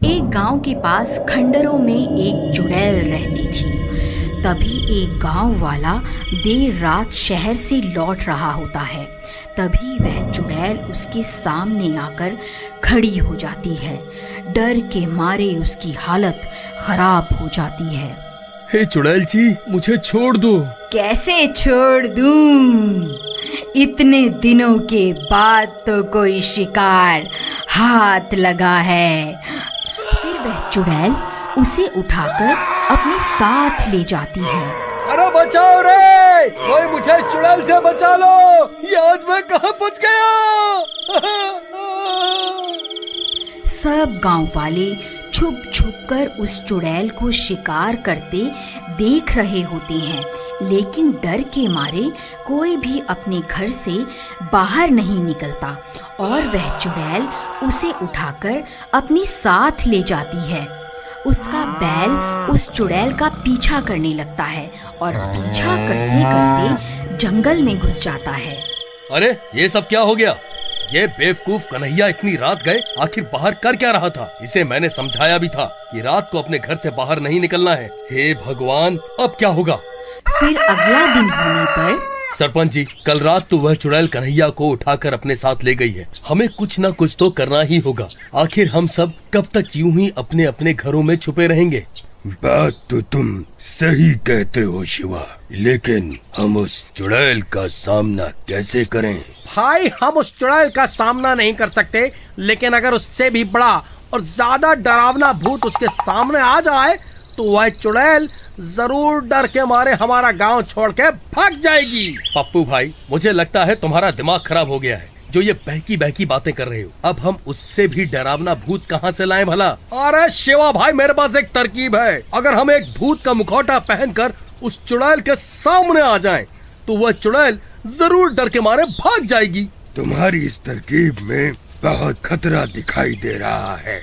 एक गांव के पास खंडरों में एक चुड़ैल रहती थी। तभी एक गांव वाला देर रात शहर से लौट रहा होता है। तभी वह चुड़ैल उसके सामने आकर खड़ी हो जाती है। डर के मारे उसकी हालत खराब हो जाती है। हे चुड़ैल जी, मुझे छोड़ दो। कैसे छोड़ दूं? इतने दिनों के बाद तो कोई शिकार हाथ लगा है। फिर वह चुड़ैल उसे उठाकर अपने साथ ले जाती है। अरे बचाओ रे, कोई मुझे चुड़ैल से बचा लो। ये आज मैं कहाँ फंस गया। सब गांव वाले छुप छुप कर उस चुड़ैल को शिकार करते देख रहे होते हैं, लेकिन डर के मारे कोई भी अपने घर से बाहर नहीं निकलता और वह चुड़ैल उसे उठाकर अपने साथ ले जाती है। उसका बैल उस चुड़ैल का पीछा करने लगता है और पीछा करते करते जंगल में घुस जाता है। अरे ये सब क्या हो गया? ये बेवकूफ कन्हैया इतनी रात गए, आखिर बाहर कर क्या रहा था? इसे मैंने समझाया भी था कि रात को अपने घर से बाहर नहीं निकलना है। हे भगवान, अब क्या होगा? फिर अगला दिन होने पर सरपंच जी, कल रात तो वह चुड़ैल कन्हैया को उठाकर अपने साथ ले गई है। हमें कुछ न कुछ तो करना ही होगा। आखिर हम सब कब तक यूं ही अपने अपने घरों में छुपे रहेंगे? बात तो तुम सही कहते हो शिवा, लेकिन हम उस चुड़ैल का सामना कैसे करें? भाई, हम उस चुड़ैल का सामना नहीं कर सकते, लेकिन अगर उससे भी बड़ा और ज्यादा डरावना भूत उसके सामने आ जाए तो वह चुड़ैल जरूर डर के मारे हमारा गांव छोड़ के भाग जाएगी। पप्पू भाई, मुझे लगता है तुम्हारा दिमाग खराब हो गया है जो ये बहकी बहकी बातें कर रहे हो। अब हम उससे भी डरावना भूत कहाँ से लाएं भला? अरे शिवा भाई, मेरे पास एक तरकीब है। अगर हम एक भूत का मुखौटा पहनकर उस चुड़ैल के सामने आ जाएं, तो वह चुड़ैल जरूर डर के मारे भाग जाएगी। तुम्हारी इस तरकीब में बहुत खतरा दिखाई दे रहा है।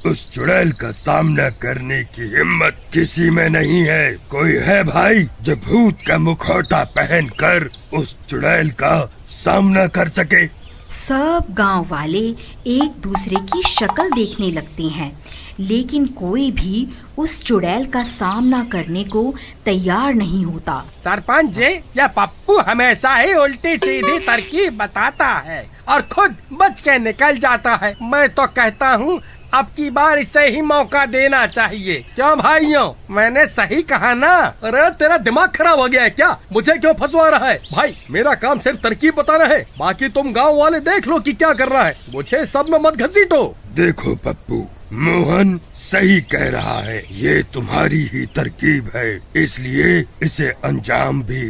उस चुड़ैल का सामना करने की हिम्मत किसी में नहीं है। कोई है भाई जो भूत का मुखौटा पहनकर उस चुड़ैल का सामना कर सके? सब गांव वाले एक दूसरे की शक्ल देखने लगते हैं, लेकिन कोई भी उस चुड़ैल का सामना करने को तैयार नहीं होता। सरपंच जी, यह पप्पू हमेशा ही उल्टी सीधी तरकीब बताता है और खुद बच के निकल जाता है। मैं तो कहता हूँ अब की बार इसे ही मौका देना चाहिए। क्यों भाइयों, मैंने सही कहा ना? अरे तेरा दिमाग खराब हो गया है क्या? मुझे क्यों फंसवा रहा है? भाई, मेरा काम सिर्फ तरकीब बताना है, बाकी तुम गांव वाले देख लो कि क्या कर रहा है। मुझे सब में मत घसीटो। देखो पप्पू, मोहन सही कह रहा है। ये तुम्हारी ही तरकीब है, इसलिए इसे अंजाम भी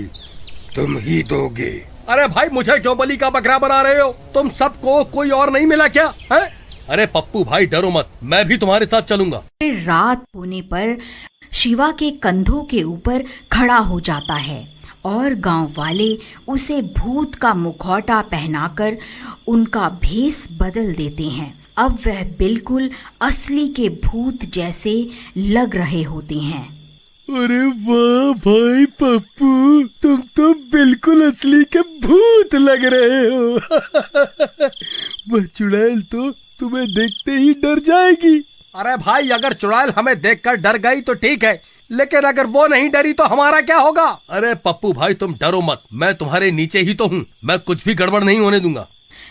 तुम ही दोगे। अरे भाई, मुझे क्यों बलि का बकरा बना रहे हो? तुम सबको कोई और नहीं मिला क्या है? अरे पप्पू भाई, डरो मत, मैं भी तुम्हारे साथ चलूंगा। फिर रात होने पर शिवा के कंधों के ऊपर खड़ा हो जाता है और गांव वाले उसे भूत का मुखौटा पहनाकर उनका भेष बदल देते हैं। अब वह बिल्कुल असली के भूत जैसे लग रहे होते हैं। अरे वाह भाई पप्पू, तुम तो बिल्कुल असली के भूत लग रहे हो। वह चुड़ैल तो तुम्हें देखते ही डर जाएगी। अरे भाई, अगर चुड़ैल हमें देखकर डर गई तो ठीक है, लेकिन अगर वो नहीं डरी तो हमारा क्या होगा? अरे पप्पू भाई, तुम डरो मत, मैं तुम्हारे नीचे ही तो हूँ। मैं कुछ भी गड़बड़ नहीं होने दूंगा।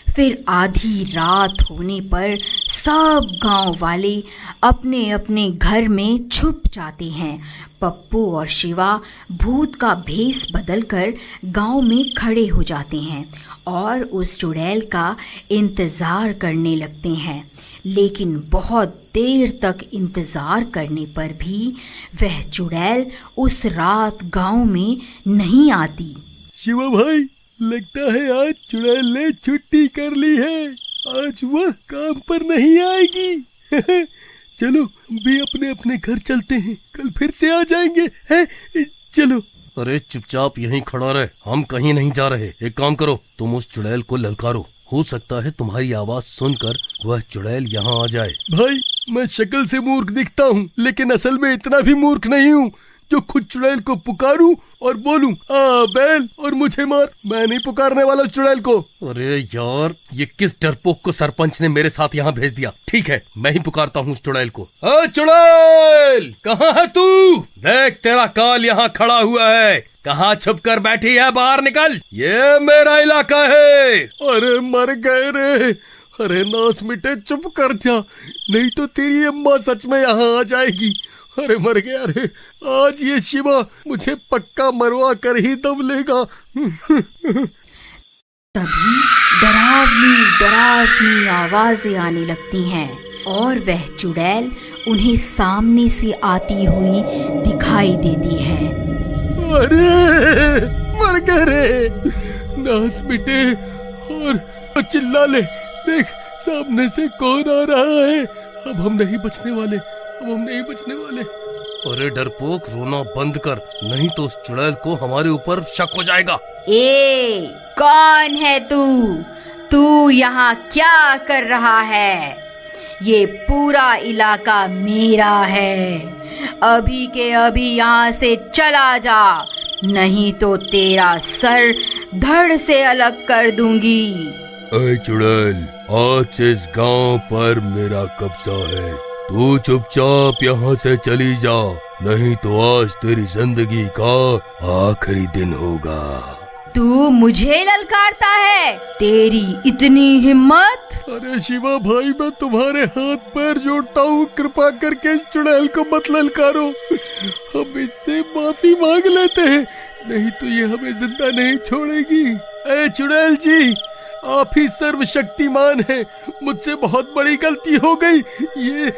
फिर आधी रात होने पर सब गांव वाले अपने अपने घर में छुप जाते हैं। पप्पू और शिवा भूत का भेष बदलकर गांव में खड़े हो जाते हैं और उस चुड़ैल का इंतजार करने लगते हैं, लेकिन बहुत देर तक इंतजार करने पर भी वह चुड़ैल उस रात गांव में नहीं आती। शिवा भाई, लगता है आज चुड़ैल ने छुट्टी कर ली है। आज वह काम पर नहीं आएगी। चलो भी अपने अपने घर चलते हैं, कल फिर से आ जाएंगे। है चलो। अरे चुपचाप यहीं खड़ा रहे, हम कहीं नहीं जा रहे। एक काम करो, तुम उस चुड़ैल को ललकारो। हो सकता है तुम्हारी आवाज सुनकर वह चुड़ैल यहाँ आ जाए। भाई, मैं शक्ल से मूर्ख दिखता हूँ, लेकिन असल में इतना भी मूर्ख नहीं हूँ। जो खुद चुड़ैल को पुकारूं और बोलूं आ बैल और मुझे मार। मैं नहीं पुकारने वाला चुड़ैल को। अरे यार, ये किस डरपोक को सरपंच ने मेरे साथ यहाँ भेज दिया। ठीक है, मैं ही पुकारता हूँ उस चुड़ैल को। चुड़ैल, कहाँ है तू? देख, तेरा काल यहाँ खड़ा हुआ है। कहाँ छुप कर बैठी है? बाहर निकल, ये मेरा इलाका है। अरे मर गए रे। अरे नास मिटे, चुप कर जा, नहीं तो तेरी अम्मा सच में यहाँ आ जाएगी। अरे मर गया रे, आज ये शिवा मुझे पक्का मरवा कर ही दम लेगा। तभी डरावनी डरावनी आवाजें आने लगती हैं और वह चुड़ैल उन्हें सामने से आती हुई दिखाई देती है। अरे मर गए रे, नास मिटे, और चिल्ला ले, देख सामने से कौन आ रहा है। अब हम नहीं बचने वाले, अब हम नहीं बचने वाले। अरे डरपोक, रोना बंद कर, नहीं तो उस चुड़ैल को हमारे ऊपर शक हो जाएगा। कौन है तू? तू यहाँ क्या कर रहा है? ये पूरा इलाका मेरा है। अभी के अभी यहाँ से चला जा, नहीं तो तेरा सर धड़ से अलग कर दूंगी। ऐ चुड़ैल, आज से इस गांव पर मेरा कब्जा है। तू चुपचाप यहाँ से चली जा, नहीं तो आज तेरी जिंदगी का आखिरी दिन होगा। तू मुझे ललकारता है? तेरी इतनी हिम्मत? अरे शिवा भाई, मैं तुम्हारे हाथ पैर जोड़ता हूँ, कृपा करके इस चुड़ैल को मत ललकारो। हम इससे माफी मांग लेते हैं, नहीं तो ये हमें जिंदा नहीं छोड़ेगी। ऐ चुड़ैल जी, आप ही सर्वशक्तिमान हैं, मुझसे बहुत बड़ी गलती हो गई। ये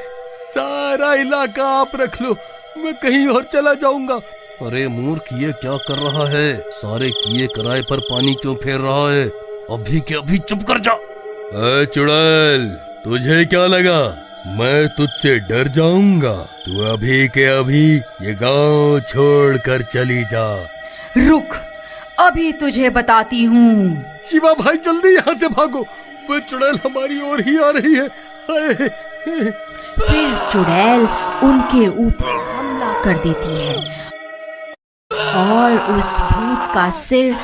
सारा इलाका आप रख लो, मैं कहीं और चला जाऊंगा। अरे मूर्ख, ये क्या कर रहा है? सारे किए कराए पर पानी क्यों फेर रहा है? अभी के अभी चुप कर जा। ऐ चुड़ैल, तुझे क्या लगा मैं तुझसे डर जाऊंगा? तू अभी के अभी ये गांव छोड़कर चली जा। रुक, अभी तुझे बताती हूँ। शिवा भाई, जल्दी यहाँ से भागो, वो चुड़ैल हमारी ओर ही आ रही है। फिर चुड़ैल उनके ऊपर हमला कर देती है और उस भूत का सिर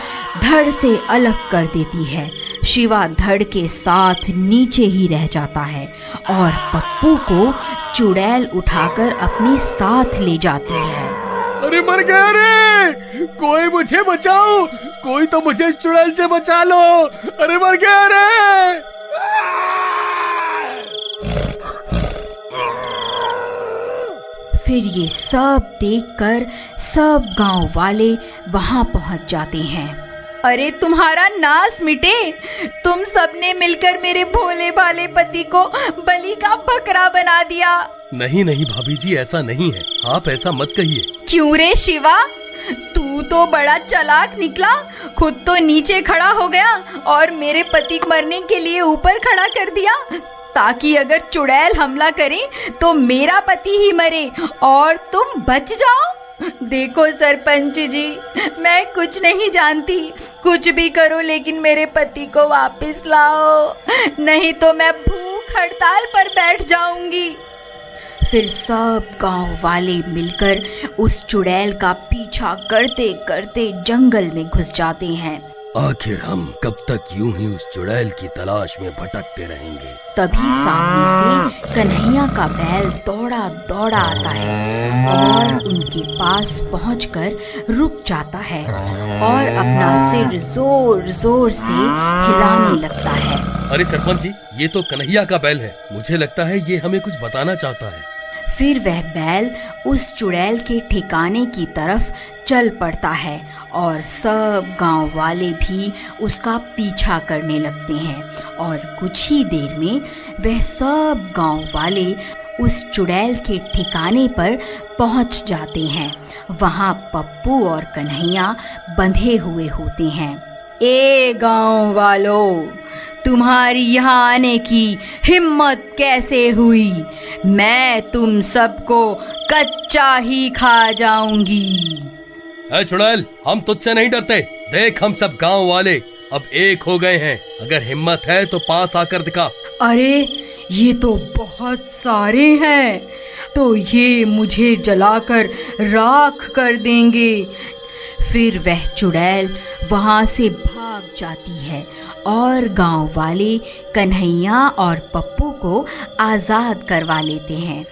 धड़ से अलग कर देती है। शिवा धड़ के साथ नीचे ही रह जाता है और पप्पू को चुड़ैल उठाकर अपने साथ ले जाती है। अरे मर गया रे, कोई मुझे बचाओ, कोई तो मुझे इस चुड़ैल से बचा लो। अरे मर गया रे। फिर ये सब देखकर सब गांव वाले वहां पहुंच जाते हैं। अरे तुम्हारा नाश मिटे, तुम सबने मिलकर मेरे भोले भाले पति को बलि का बकरा बना दिया। नहीं नहीं भाभी जी, ऐसा नहीं है, आप ऐसा मत कहिए। क्यों रे शिवा, तू तो बड़ा चालाक निकला, खुद तो नीचे खड़ा हो गया और मेरे पति को मरने के लिए ऊपर खड़ा कर दिया, ताकि अगर चुड़ैल हमला करे तो मेरा पति ही मरे और तुम बच जाओ। देखो सरपंच जी, मैं कुछ नहीं जानती, कुछ भी करो लेकिन मेरे पति को वापस लाओ, नहीं तो मैं भूख हड़ताल पर बैठ जाऊंगी। फिर सब गांव वाले मिलकर उस चुड़ैल का पीछा करते करते जंगल में घुस जाते हैं। आखिर हम कब तक यूं ही उस चुड़ैल की तलाश में भटकते रहेंगे? तभी सामने से कन्हैया का बैल दौड़ा दौड़ा आता है और उनके पास पहुंचकर रुक जाता है और अपना सिर जोर जोर से हिलाने लगता है। अरे सरपंच जी, ये तो कन्हैया का बैल है, मुझे लगता है ये हमें कुछ बताना चाहता है। फिर वह बैल उस चुड़ैल के ठिकाने की तरफ चल पड़ता है और सब गांव वाले भी उसका पीछा करने लगते हैं और कुछ ही देर में वह सब गांव वाले उस चुड़ैल के ठिकाने पर पहुंच जाते हैं। वहां पप्पू और कन्हैया बंधे हुए होते हैं। ए गांव वालों, तुम्हारी यहाँ आने की हिम्मत कैसे हुई? मैं तुम सबको कच्चा ही खा जाऊंगी। है चुड़ैल, हम तुझसे नहीं डरते, देख हम सब गांव वाले अब एक हो गए हैं, अगर हिम्मत है तो पास आकर दिखा। अरे ये तो बहुत सारे हैं, तो ये मुझे जलाकर राख कर देंगे। फिर वह चुड़ैल वहाँ से भाग जाती है और गांव वाले कन्हैया और पप्पू को आज़ाद करवा लेते हैं।